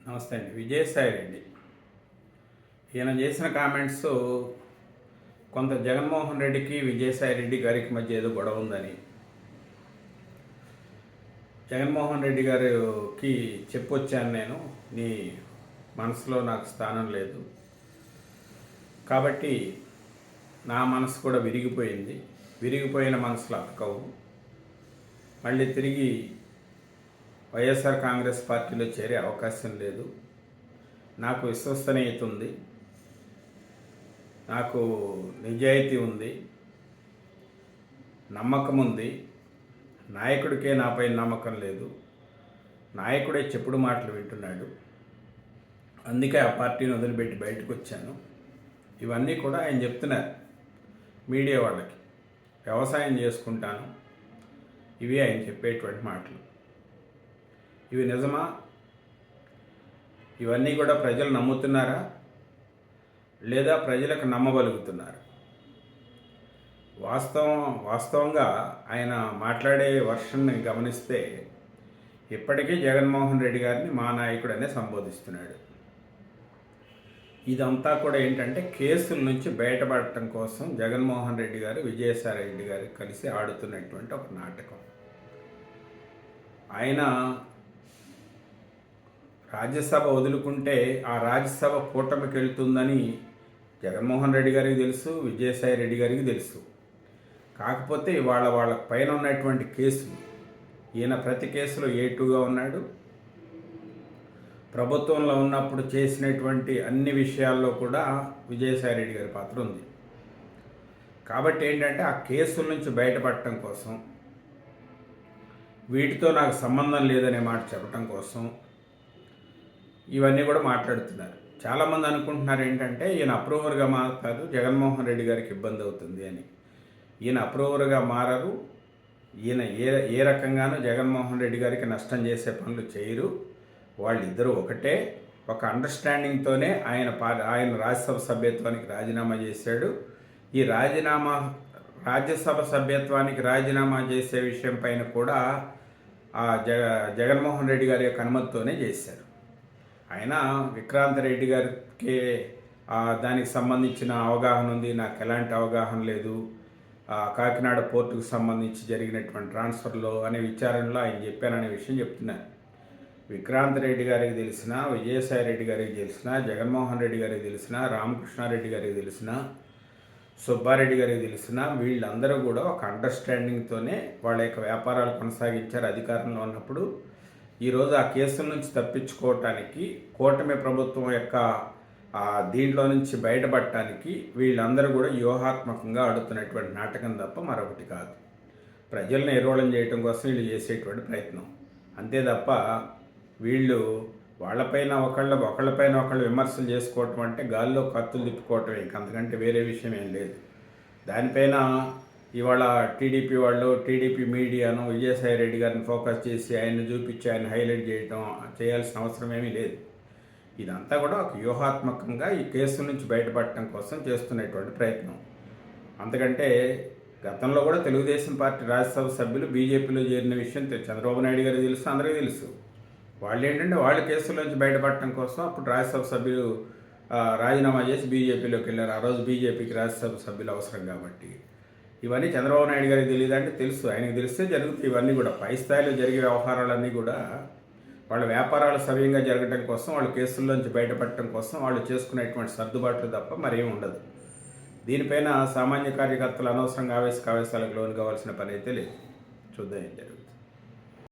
నమస్తే అండి. విజయసాయి రెడ్డి ఈయన చేసిన కామెంట్స్ కొంత జగన్మోహన్ రెడ్డికి విజయసాయి రెడ్డి గారికి మధ్య ఏదో గొడవ ఉందని, జగన్మోహన్ రెడ్డి గారికి చెప్పొచ్చాను, నేను నీ మనసులో నాకు స్థానం లేదు కాబట్టి నా మనసు కూడా విరిగిపోయింది, విరిగిపోయిన మనసులో అతకవు, మళ్ళీ తిరిగి వైఎస్ఆర్ కాంగ్రెస్ పార్టీలో చేరే అవకాశం లేదు, నాకు విశ్వసనీయత ఉంది, నాకు నిజాయితీ ఉంది, నమ్మకం ఉంది, నాయకుడికే నాపై నమ్మకం లేదు, నాయకుడే చెప్పుడు మాటలు వింటున్నాడు, అందుకే ఆ పార్టీని వదిలిపెట్టి బయటకు వచ్చాను. ఇవన్నీ కూడా ఆయన చెప్తున్నారు మీడియా వాళ్ళకి. వ్యవసాయం చేసుకుంటాను, ఇవి ఆయన చెప్పేటువంటి మాటలు. ఇవి నిజమా? ఇవన్నీ కూడా ప్రజలు నమ్ముతున్నారా లేదా ప్రజలకు నమ్మగలుగుతున్నారు? వాస్తవంగా ఆయన మాట్లాడే వర్షన్ని గమనిస్తే ఇప్పటికీ జగన్మోహన్ రెడ్డి గారిని మా నాయకుడనే సంబోధిస్తున్నాడు. ఇదంతా కూడా ఏంటంటే కేసుల నుంచి బయటపడటం కోసం జగన్మోహన్ రెడ్డి గారు విజయసాయి రెడ్డి గారు కలిసి ఆడుతున్నటువంటి ఒక నాటకం. ఆయన రాజ్యసభ వదులుకుంటే ఆ రాజ్యసభ కూటమికి వెళ్తుందని జగన్మోహన్ రెడ్డి గారికి తెలుసు, విజయసాయి రెడ్డి గారికి తెలుసు. కాకపోతే వాళ్ళ పైన ఉన్నటువంటి కేసులు, ఈయన ప్రతి కేసులో A2గా ఉన్నాడు. ప్రభుత్వంలో ఉన్నప్పుడు చేసినటువంటి అన్ని విషయాల్లో కూడా విజయసాయి రెడ్డి గారి పాత్ర ఉంది. కాబట్టి ఏంటంటే ఆ కేసుల నుంచి బయటపడటం కోసం, వీటితో నాకు సంబంధం లేదనే మాట చెప్పడం కోసం ఇవన్నీ కూడా మాట్లాడుతున్నారు. చాలామంది అనుకుంటున్నారు ఏంటంటే ఈయన అప్రూవర్గా మారుతారు, జగన్మోహన్ రెడ్డి గారికి ఇబ్బంది అవుతుంది అని. ఈయన అప్రూవర్గా మారరు. ఈయన ఏ రకంగానూ జగన్మోహన్ రెడ్డి గారికి నష్టం చేసే పనులు చేయరు. వాళ్ళిద్దరూ ఒకటే. ఒక అండర్స్టాండింగ్తోనే ఆయన రాజ్యసభ సభ్యత్వానికి రాజీనామా చేశాడు. ఈ రాజ్యసభ సభ్యత్వానికి రాజీనామా చేసే విషయం పైన కూడా జగన్మోహన్ రెడ్డి గారి యొక్క అనుమతితోనే చేశారు. ఆయన విక్రాంత్ రెడ్డి గారికి దానికి సంబంధించిన అవగాహన ఉంది, నాకు ఎలాంటి అవగాహన లేదు, కాకినాడ పోర్టుకు సంబంధించి జరిగినటువంటి ట్రాన్స్ఫర్లో అనే విచారణలో ఆయన చెప్పాననే విషయం చెప్తున్నారు. విక్రాంత్ రెడ్డి గారికి తెలిసిన, విజయసాయి రెడ్డి గారికి తెలిసిన, జగన్మోహన్ రెడ్డి గారికి తెలిసిన, రామకృష్ణారెడ్డి గారికి తెలిసిన, సుబ్బారెడ్డి గారికి తెలిసిన, వీళ్ళందరూ కూడా ఒక అండర్స్టాండింగ్తోనే వాళ్ళ యొక్క వ్యాపారాలు కొనసాగించారు అధికారంలో ఉన్నప్పుడు. ఈరోజు ఆ కేసుల నుంచి తప్పించుకోవటానికి, కూటమి ప్రభుత్వం యొక్క దీంట్లో నుంచి బయటపడటానికి వీళ్ళందరూ కూడా వ్యూహాత్మకంగా ఆడుతున్నటువంటి నాటకం తప్ప మరొకటి కాదు. ప్రజల్ని ఎరోళం చేయడం కోసం వీళ్ళు చేసేటువంటి ప్రయత్నం అంతే తప్ప వీళ్ళు వాళ్ళపైన ఒకళ్ళపైన ఒకళ్ళు విమర్శలు చేసుకోవటం అంటే గాల్లో కత్తులు తిప్పుకోవటం, ఇంకంతకంటే వేరే విషయం ఏం లేదు. దానిపైన ఇవాళ టీడీపీ వాళ్ళు, టీడీపీ మీడియాను విజయసాయి రెడ్డి గారిని ఫోకస్ చేసి ఆయన్ని చూపించి ఆయన హైలైట్ చేయాల్సిన అవసరం ఏమీ లేదు. ఇదంతా కూడా ఒక వ్యూహాత్మకంగా ఈ కేసు నుంచి బయటపడటం కోసం చేస్తున్నటువంటి ప్రయత్నం. అంతకంటే గతంలో కూడా తెలుగుదేశం పార్టీ రాజ్యసభ సభ్యులు బీజేపీలో చేరిన విషయం చంద్రబాబు నాయుడు గారికి తెలుసు, అందరికీ తెలుసు. వాళ్ళు ఏంటంటే వాళ్ళ కేసుల నుంచి బయటపడటం కోసం అప్పుడు రాజ్యసభ సభ్యులు రాజీనామా చేసి బీజేపీలోకి వెళ్ళారు. ఆ రోజు బీజేపీకి రాజ్యసభ సభ్యులు అవసరం కాబట్టి. ఇవన్నీ చంద్రబాబు నాయుడు గారికి తెలియదు అంటే తెలుసు, ఆయనకు తెలిస్తే జరుగుతాయి. ఇవన్నీ కూడా పై స్థాయిలో జరిగే వ్యవహారాలన్నీ కూడా వాళ్ళ వ్యాపారాలు సవ్యంగా జరగడం కోసం, వాళ్ళ కేసుల్లోంచి బయటపడటం కోసం వాళ్ళు చేసుకునేటువంటి సర్దుబాట్లు తప్ప మరేం ఉండదు. దీనిపైన సామాన్య కార్యకర్తలు అనవసరంగా ఆవేశాలకు లోను కావాల్సిన పని అయితే లేదు. చూద్దాం ఏం జరుగుతుంది.